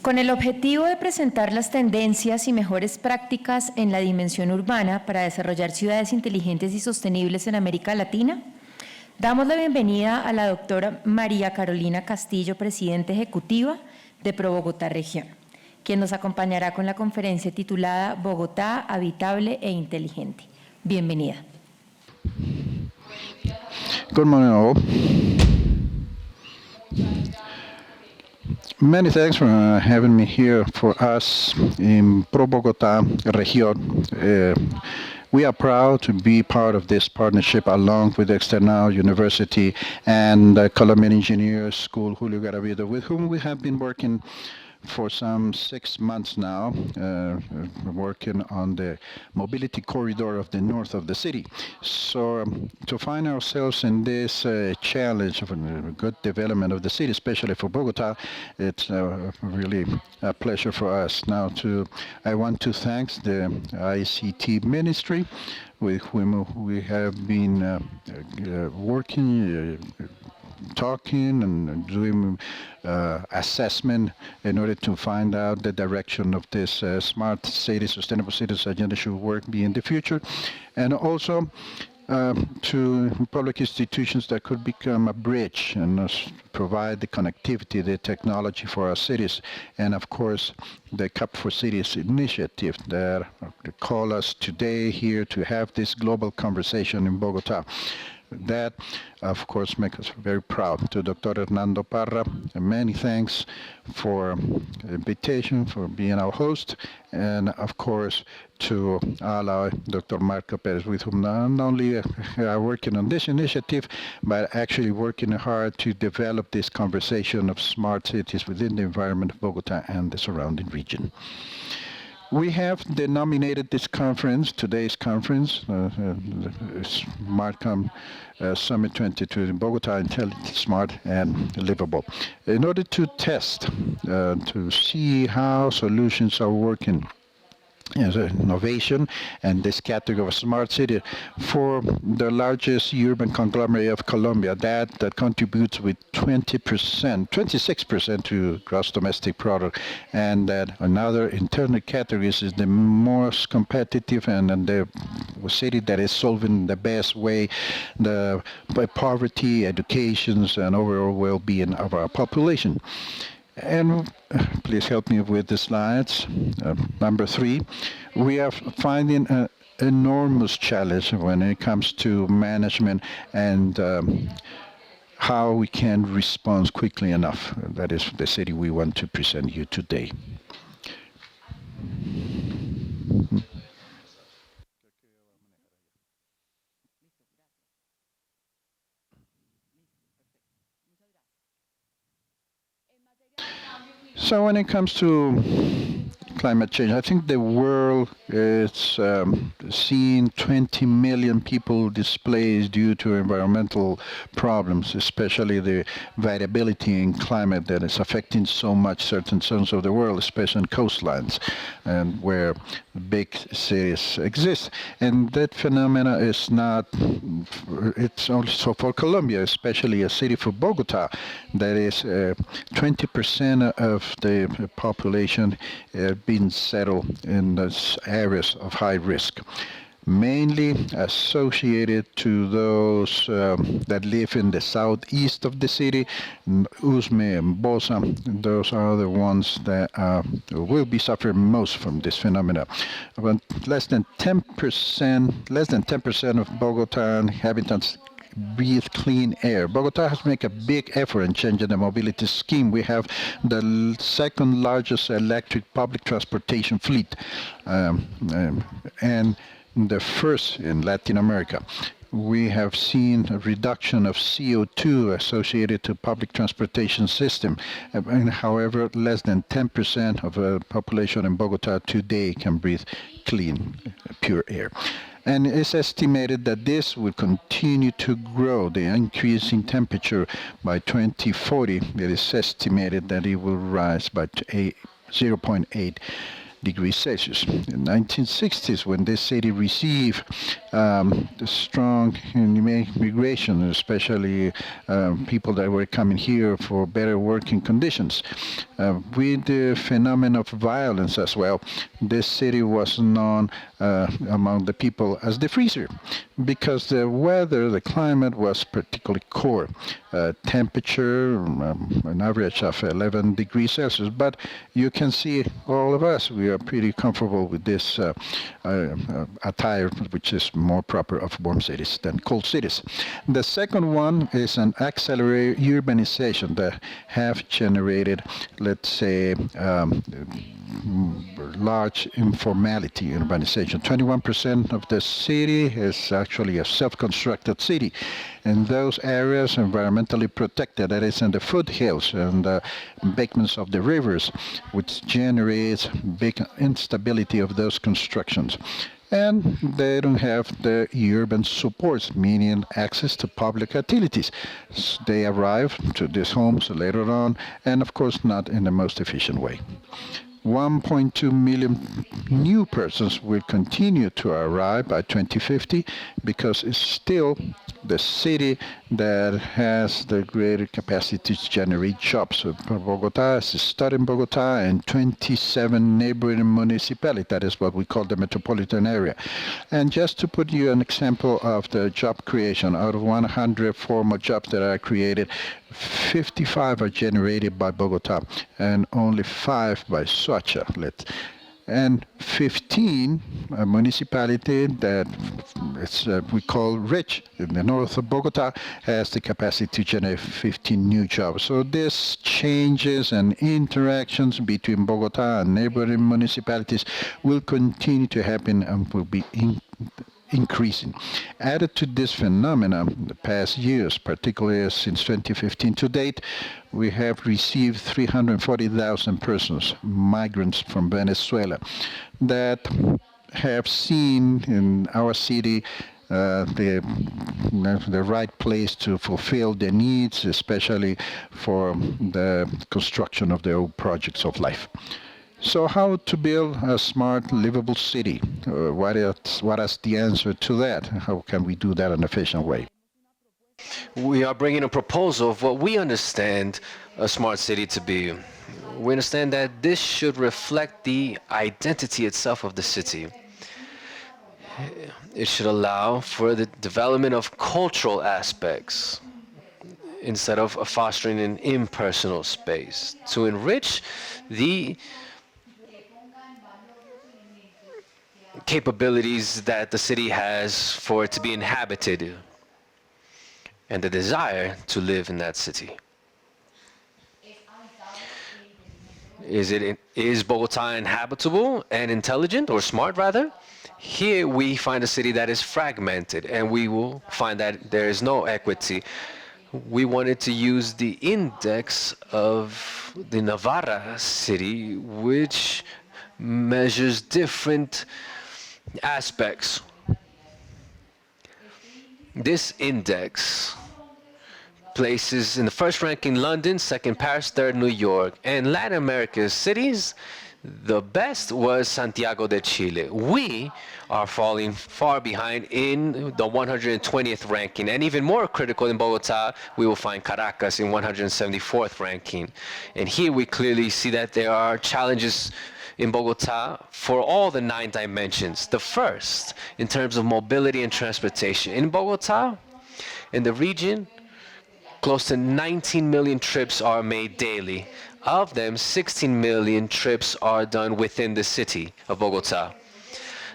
Con el objetivo de presentar las tendencias y mejores prácticas en la dimensión urbana para desarrollar ciudades inteligentes y sostenibles en América Latina, damos la bienvenida a la doctora María Castillo, presidenta ejecutiva de Pro Bogotá Región, quien nos acompañará con la conferencia titulada Bogotá Habitable e Inteligente. Bienvenida. Good morning, all. Many thanks for having me here for us in Pro Bogotá Región. We are proud to be part of this partnership along with External University and Colombian Engineers School Julio Garavito, with whom we have been working for some 6 months now, working on the mobility corridor of the north of the city. So to find ourselves in this challenge of a good development of the city, especially for Bogota, it's really a pleasure for us. Now, I want to thank the ICT Ministry, with whom we have been working, talking and doing assessment in order to find out the direction of this smart city, sustainable cities agenda should be in the future, and also to public institutions that could become a bridge and provide the connectivity, the technology for our cities, and of course the Cup for Cities initiative that call us today here to have this global conversation in Bogota. That, of course, makes us very proud. To Dr. Hernando Parra, many thanks for the invitation, for being our host, and of course to ally Dr. Marco Perez, with whom not only are working on this initiative, but actually working hard to develop this conversation of smart cities within the environment of Bogota and the surrounding region. We have denominated this conference, today's conference, SmartCom Summit 22 in Bogota, Intelligent, Smart, and Livable, in order to test, to see how solutions are working as an innovation and this category of smart city for the largest urban conglomerate of Colombia, that contributes with 26% to gross domestic product, and that another internal categories is the most competitive and the city that is solving the best way the poverty, educations, and overall well-being of our population. And please help me with the slides. Number 3, we are finding an enormous challenge when it comes to management and how we can respond quickly enough. That is the city we want to present you today. So when it comes to climate change, I think the world is seeing 20 million people displaced due to environmental problems, especially the variability in climate that is affecting so much certain zones of the world, especially in coastlines, and where big cities exist. And that phenomena is not, it's also for Colombia, especially a city for Bogota, that is 20% of the population being settled in those areas of high risk, mainly associated to those that live in the southeast of the city, Usme and Bosa. Those are the ones that will be suffering most from this phenomena. But less than 10% of Bogota inhabitants breathe clean air. Bogota has made a big effort in changing the mobility scheme. We have the second largest electric public transportation fleet, and the first in Latin America. We have seen a reduction of CO2 associated to public transportation system. And however, less than 10% of the population in Bogota today can breathe clean, pure air. And it's estimated that this will continue to grow, the increase in temperature by 2040. It is estimated that it will rise by 0.8 degrees Celsius. In 1960s, when this city received the strong immigration, especially people that were coming here for better working conditions, with the phenomenon of violence as well, this city was known among the people as the freezer, because the weather, the climate was particularly cold. Temperature, an average of 11 degrees Celsius. But you can see all of us, we are pretty comfortable with this attire, which is more proper of warm cities than cold cities. The second one is an accelerated urbanization that have generated, let's say, large informality in urbanization. 21% of the city is actually a self-constructed city. And those areas environmentally protected, that is in the foothills and the embankments of the rivers, which generates big instability of those constructions. And they don't have the urban supports, meaning access to public utilities. They arrive to these homes later on, and of course not in the most efficient way. 1.2 million new persons will continue to arrive by 2050 because it's still the city that has the greater capacity to generate jobs. So Bogota is starting Bogota and 27 neighboring municipalities. That is what we call the metropolitan area. And just to put you an example of the job creation, out of 100 formal jobs that are created, 55 are generated by Bogota and only 5 by Soacha. And 15 a municipality that we call rich in the north of Bogota has the capacity to generate 15 new jobs. So this changes and interactions between Bogota and neighboring municipalities will continue to happen and will be increasing. Added to this phenomenon, in the past years, particularly since 2015 to date, we have received 340,000 persons, migrants from Venezuela, that have seen in our city the right place to fulfill their needs, especially for the construction of their own projects of life. So how to build a smart, livable city? What is the answer to that? How can we do that in an efficient way? We are bringing a proposal of what we understand a smart city to be. We understand that this should reflect the identity itself of the city. It should allow for the development of cultural aspects instead of fostering an impersonal space to enrich the capabilities that the city has for it to be inhabited and the desire to live in that city. Is Bogota inhabitable and intelligent, or smart rather? Here we find a city that is fragmented, and we will find that there is no equity. We wanted to use the index of the Navarra city, which measures different aspects. This index places in the first ranking London, second Paris, third New York. And Latin America's cities, the best was Santiago de Chile. We are falling far behind in the 120th ranking. And even more critical in Bogota, we will find Caracas in 174th ranking. And here we clearly see that there are challenges in Bogota for all the 9 dimensions. The first, in terms of mobility and transportation. In Bogota, in the region, close to 19 million trips are made daily. Of them, 16 million trips are done within the city of Bogota.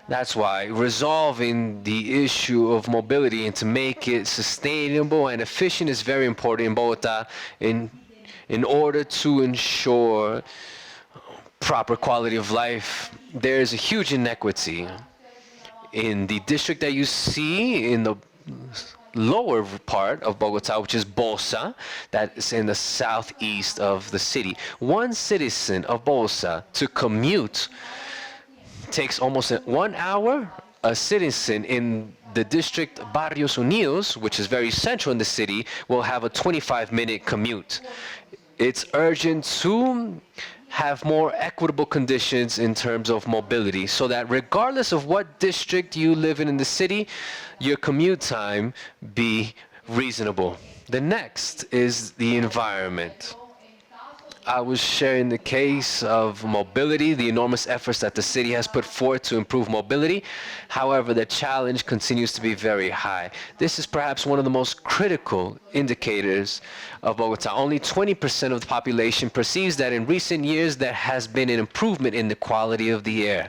That's why resolving the issue of mobility and to make it sustainable and efficient is very important in Bogota in order to ensure proper quality of life. There is a huge inequity. In the district that you see in the lower part of Bogota, which is Bosa, that is in the southeast of the city, one citizen of Bosa to commute takes almost 1 hour. A citizen in the district Barrios Unidos, which is very central in the city, will have a 25-minute commute. It's urgent to have more equitable conditions in terms of mobility so that regardless of what district you live in the city, your commute time be reasonable. The next is the environment. I was sharing the case of mobility, the enormous efforts that the city has put forth to improve mobility. However, the challenge continues to be very high. This is perhaps one of the most critical indicators of Bogota. Only 20% of the population perceives that in recent years there has been an improvement in the quality of the air.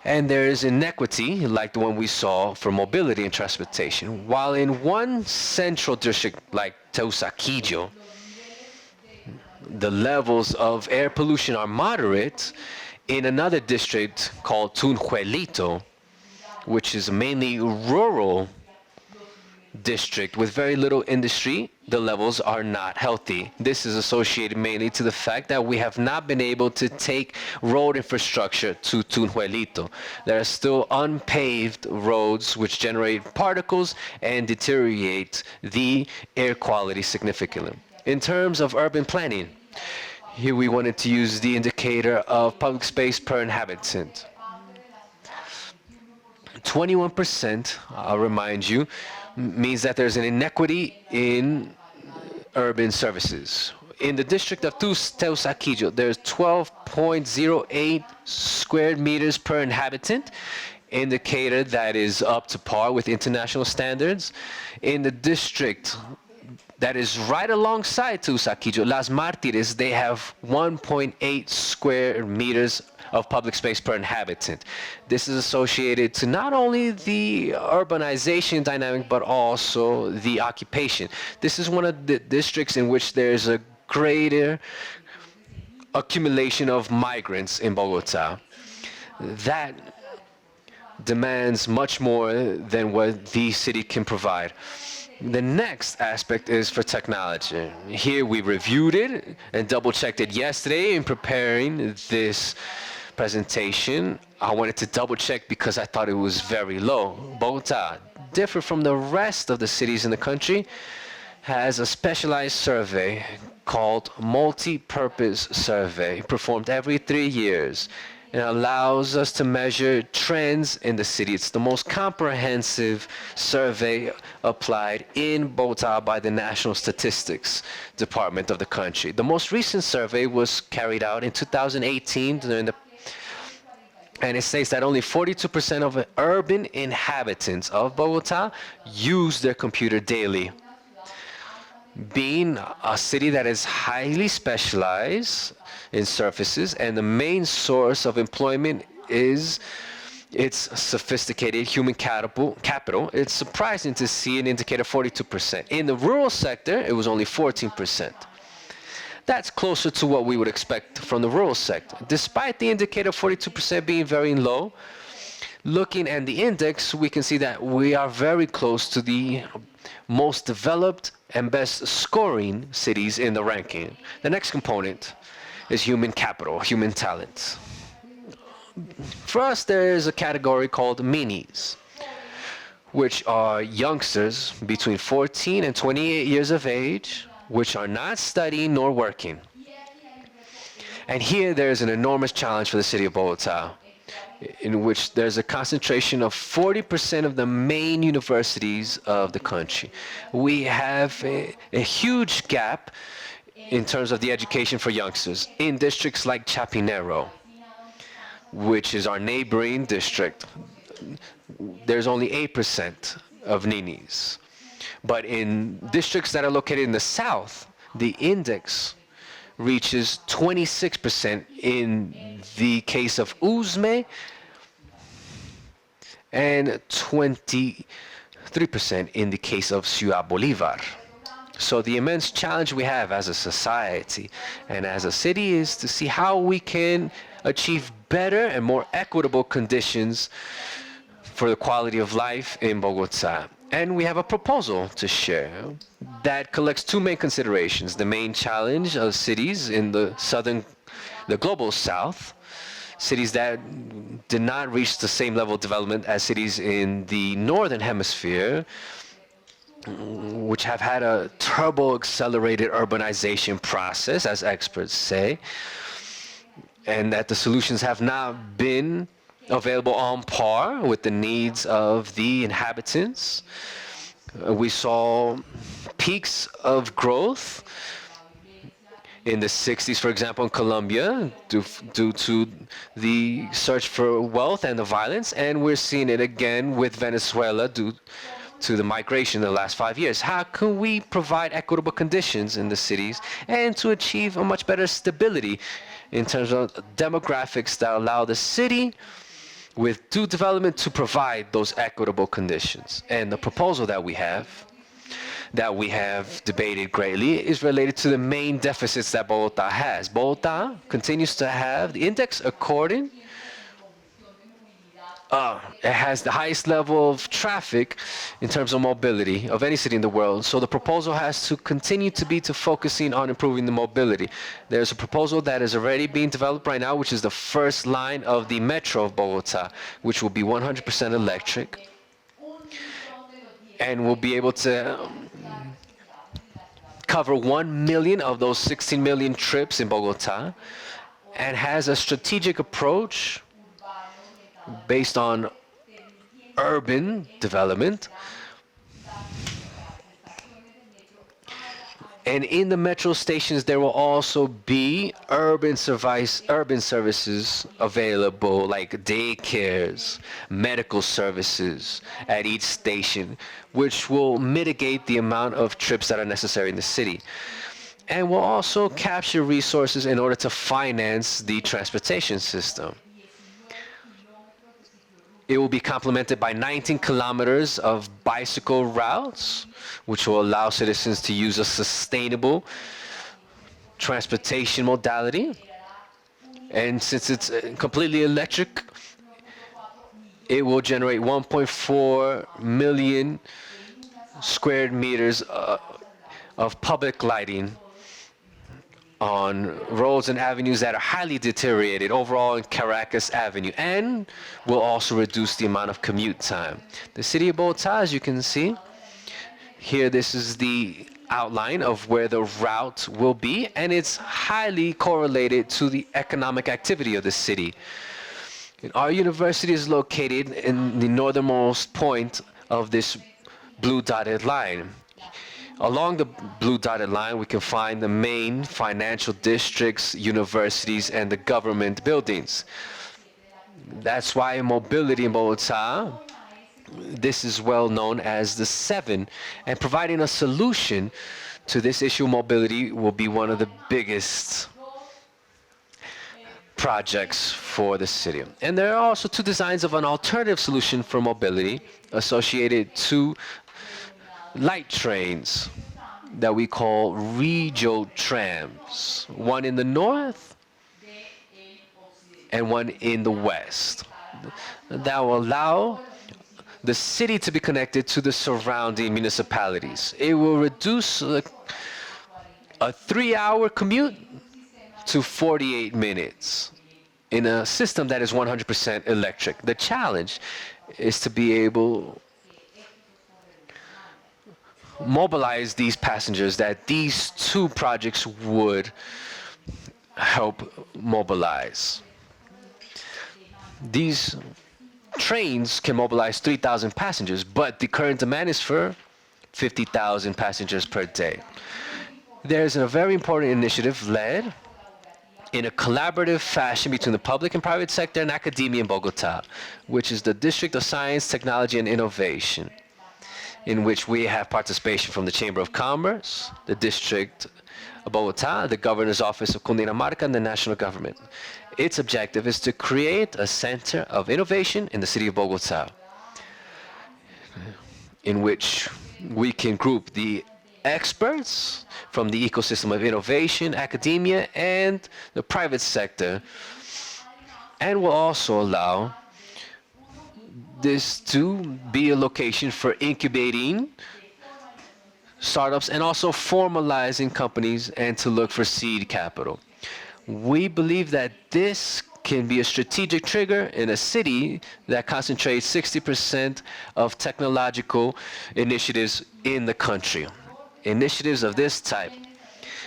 And there is inequity, like the one we saw for mobility and transportation. While in one central district like Teusaquillo, the levels of air pollution are moderate, in another district called Tunjuelito, which is mainly rural district with very little industry, the levels are not healthy. This is associated mainly to the fact that we have not been able to take road infrastructure to Tunjuelito. There are still unpaved roads which generate particles and deteriorate the air quality significantly. In terms of urban planning, here we wanted to use the indicator of public space per inhabitant. 21%, I'll remind you, means that there's an inequity in urban services. In the district of Teusaquillo, there's 12.08 square meters per inhabitant, indicator that is up to par with international standards. In the district that is right alongside Teusaquillo, Las Martires, they have 1.8 square meters of public space per inhabitant. This is associated to not only the urbanization dynamic, but also the occupation. This is one of the districts in which there's a greater accumulation of migrants in Bogota. That demands much more than what the city can provide. The next aspect is for technology. Here we reviewed it and double-checked it yesterday in preparing this presentation. I wanted to double-check because I thought it was very low. Bogota, different from the rest of the cities in the country, has a specialized survey called Multi-Purpose Survey, performed every 3 years. It allows us to measure trends in the city. It's the most comprehensive survey applied in Bogota by the National Statistics Department of the country. The most recent survey was carried out in 2018 and it states that only 42% of urban inhabitants of Bogota use their computer daily. Being a city that is highly specialized in services and the main source of employment is its sophisticated human capital, it's surprising to see an indicator of 42%. In the rural sector, it was only 14%. That's closer to what we would expect from the rural sector. Despite the indicator of 42% being very low, looking at the index, we can see that we are very close to the most developed and best scoring cities in the ranking. The next component is human capital, human talent. For us, there is a category called minis, which are youngsters between 14 and 28 years of age, which are not studying nor working. And here there is an enormous challenge for the city of Bogota, in which there's a concentration of 40% of the main universities of the country. We have a huge gap in terms of the education for youngsters in districts like Chapinero, which is our neighboring district. There's only 8% of ninis. But in districts that are located in the south, the index reaches 26% in the case of Usme and 23% in the case of Ciudad Bolivar. So the immense challenge we have as a society and as a city is to see how we can achieve better and more equitable conditions for the quality of life in Bogota. And we have a proposal to share that collects two main considerations: the main challenge of cities in the global south, cities that did not reach the same level of development as cities in the northern hemisphere, which have had a turbo accelerated urbanization process, as experts say. and that the solutions have not been available on par with the needs of the inhabitants. We saw peaks of growth in the 60s, for example, in Colombia, due to the search for wealth and the violence, and we're seeing it again with Venezuela due to the migration in the last 5 years. How can we provide equitable conditions in the cities and to achieve a much better stability in terms of demographics that allow the city with due development to provide those equitable conditions? And the proposal that we have debated greatly is related to the main deficits that Bogota has. Bogota continues to have the index according. It has the highest level of traffic in terms of mobility of any city in the world. So the proposal has to continue to be to focusing on improving the mobility. There's a proposal that is already being developed right now, which is the first line of the metro of Bogota, which will be 100% electric, and will be able to cover 1 million of those 16 million trips in Bogota, and has a strategic approach based on urban development. And in the metro stations, there will also be urban services available, like daycares, medical services at each station, which will mitigate the amount of trips that are necessary in the city. And will also capture resources in order to finance the transportation system. It will be complemented by 19 kilometers of bicycle routes, which will allow citizens to use a sustainable transportation modality. And since it's completely electric, it will generate 1.4 million square meters of public lighting on roads and avenues that are highly deteriorated overall in Caracas Avenue, and will also reduce the amount of commute time. The city of Bogota, as you can see here, this is the outline of where the route will be, and it's highly correlated to the economic activity of the city. Our university is located in the northernmost point of this blue dotted line. Along the blue dotted line, we can find the main financial districts, universities, and the government buildings. That's why mobility in Bogota, this is well known as the 7, and providing a solution to this issue of mobility will be one of the biggest projects for the city. And there are also 2 designs of an alternative solution for mobility associated to light trains that we call regio trams, one in the north and one in the west, that will allow the city to be connected to the surrounding municipalities. It will reduce a 3-hour commute to 48 minutes in a system that is 100% electric. The challenge is to be able mobilize these passengers that these 2 projects would help mobilize. These trains can mobilize 3,000 passengers, but the current demand is for 50,000 passengers per day. There's a very important initiative led in a collaborative fashion between the public and private sector and academia in Bogota, which is the District of Science, Technology, and Innovation, in which we have participation from the Chamber of Commerce, the District of Bogota, the Governor's Office of Cundinamarca, and the national government. Its objective is to create a center of innovation in the city of Bogota, in which we can group the experts from the ecosystem of innovation, academia, and the private sector, and will also allow this to be a location for incubating startups and also formalizing companies and to look for seed capital. We believe that this can be a strategic trigger in a city that concentrates 60% of technological initiatives in the country. Initiatives of this type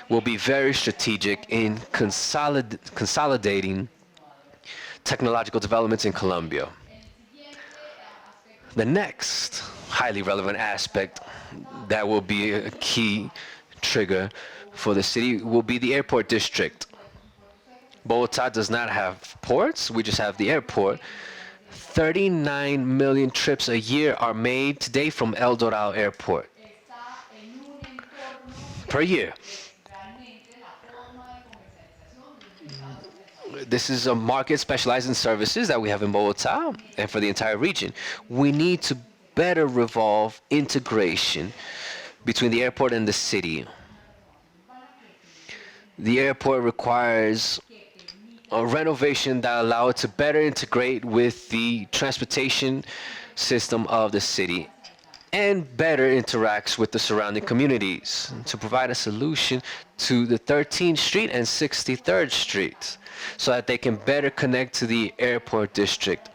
will be very strategic in consolidating technological developments in Colombia. The next highly relevant aspect that will be a key trigger for the city will be the airport district. Bogota does not have ports, we just have the airport. 39 million trips a year are made today from El Dorado Airport per year. This is a market specialized in services that we have in Bogota and for the entire region. We need to better revolve integration between the airport and the city. The airport requires a renovation that allows it to better integrate with the transportation system of the city and better interacts with the surrounding communities to provide a solution to the 13th Street and 63rd Street so that they can better connect to the airport district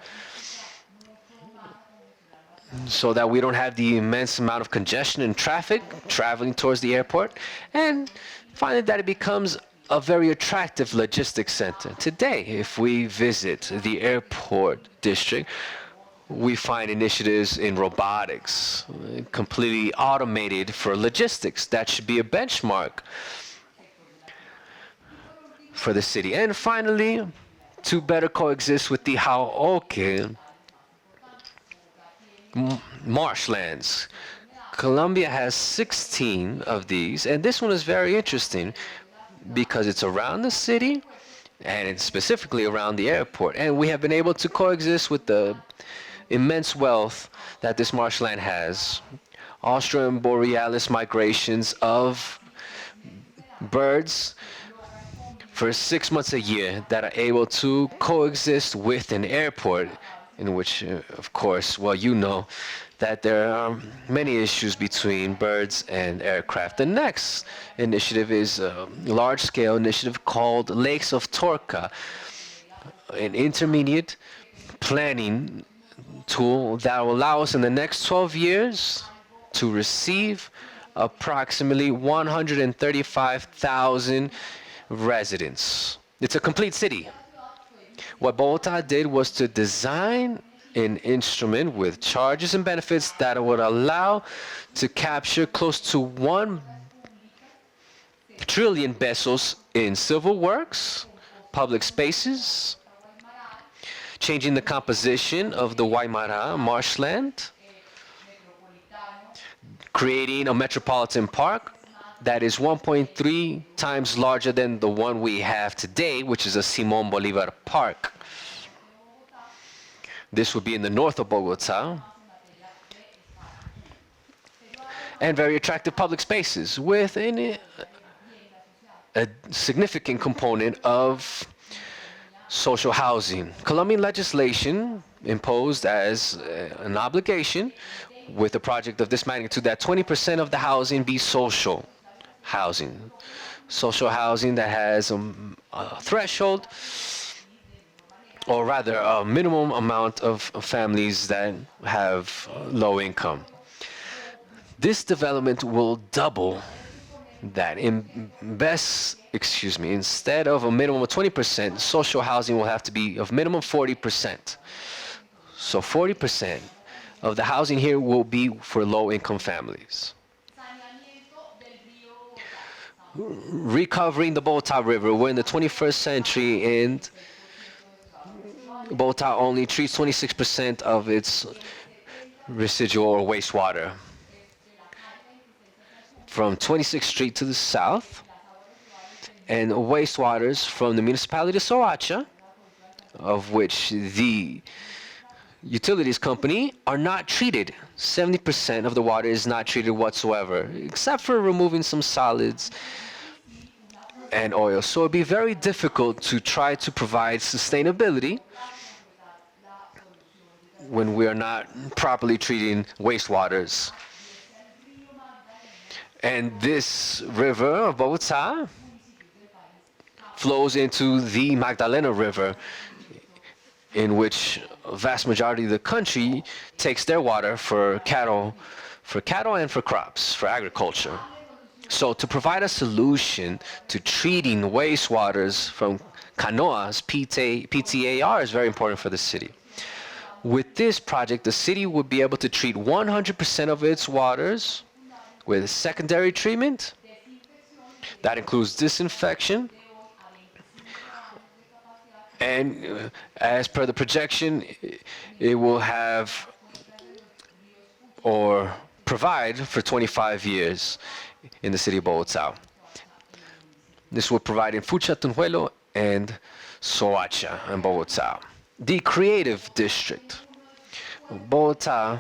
so that we don't have the immense amount of congestion and traffic traveling towards the airport, and finally that it becomes a very attractive logistics center. Today, if we visit the airport district, we find initiatives in robotics, completely automated for logistics. That should be a benchmark for the city. And finally, to better coexist with the Haoke marshlands. Colombia has 16 of these, and this one is very interesting because it's around the city and it's specifically around the airport. And we have been able to coexist with the immense wealth that this marshland has. Austrian borealis migrations of birds for 6 months a year that are able to coexist with an airport in which, of course, well, you know that there are many issues between birds and aircraft. The next initiative is a large-scale initiative called Lakes of Torca, an intermediate planning tool that will allow us in the next 12 years to receive approximately 135,000 residents. It's a complete city. What Bogota did was to design an instrument with charges and benefits that would allow to capture close to 1 trillion pesos in civil works, public spaces, changing the composition of the Guaymara marshland, creating a metropolitan park that is 1.3 times larger than the one we have today, which is a Simón Bolívar Park. This would be in the north of Bogota. And very attractive public spaces with a significant component of social housing. Colombian legislation imposed as an obligation with a project of this magnitude that 20% of the housing be social housing. Social housing that has a threshold, or rather a minimum amount of families that have low income. This development will double that. Instead of a minimum of 20%, social housing will have to be of minimum 40%. So 40% of the housing here will be for low-income families. Recovering the Bogota River. We're in the 21st century and Bogota only treats 26% of its residual or wastewater. From 26th Street to the south, and wastewaters from the municipality of Soacha, of which the utilities company are not treated. 70% of the water is not treated whatsoever, except for removing some solids and oil. So it'd be very difficult to try to provide sustainability when we are not properly treating wastewaters. And this river of Bogota flows into the Magdalena River, in which a vast majority of the country takes their water for cattle and for crops, for agriculture. So to provide a solution to treating wastewaters from canoas, PTAR is very important for the city. With this project, the city would be able to treat 100% of its waters with secondary treatment. That includes disinfection. And as per the projection, it will have or provide for 25 years in the city of Bogotá. This will provide in Fucha, Tunjuelo, and Soacha in Bogotá. The creative district. Bogotá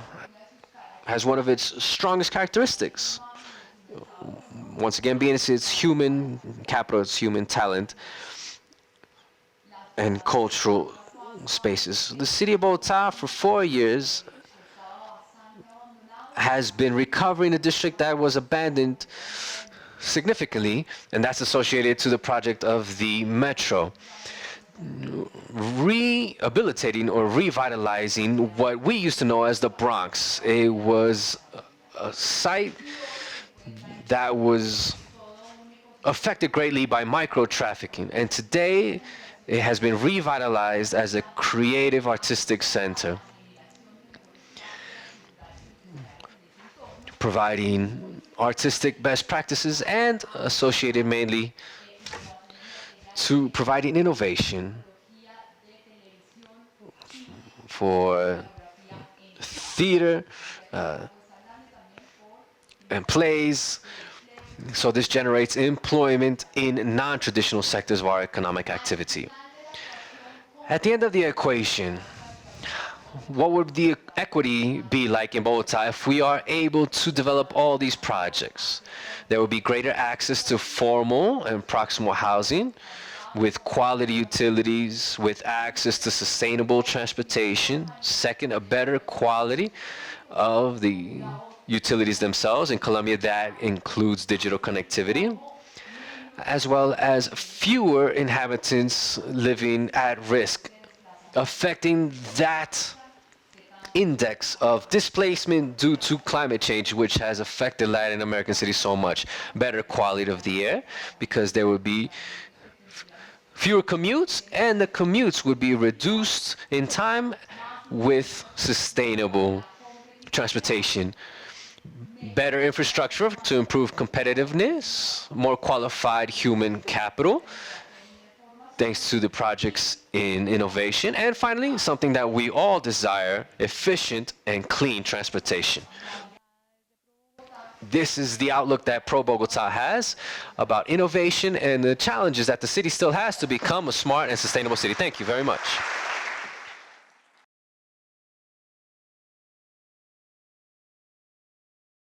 has one of its strongest characteristics. Once again, being its human capital, its human talent, and cultural spaces. The city of Bogotá, for 4 years, has been recovering a district that was abandoned significantly, and that's associated to the project of the metro. Rehabilitating or revitalizing what we used to know as the Bronx. It was a site that was affected greatly by micro-trafficking, and today it has been revitalized as a creative artistic center, providing artistic best practices and associated mainly to providing innovation for theater and plays. So this generates employment in non-traditional sectors of our economic activity. At the end of the equation, what would the equity be like in Bogotá if we are able to develop all these projects? There will be greater access to formal and proximal housing with quality utilities, with access to sustainable transportation. Second, a better quality of the utilities themselves. In Colombia, that includes digital connectivity, as well as fewer inhabitants living at risk, affecting that index of displacement due to climate change, which has affected Latin American cities so much. Better quality of the air, because there would be fewer commutes, and the commutes would be reduced in time with sustainable transportation. Better infrastructure to improve competitiveness, more qualified human capital, thanks to the projects in innovation, and finally, something that we all desire, efficient and clean transportation. This is the outlook that Pro Bogotá has about innovation and the challenges that the city still has to become a smart and sustainable city. Thank you very much.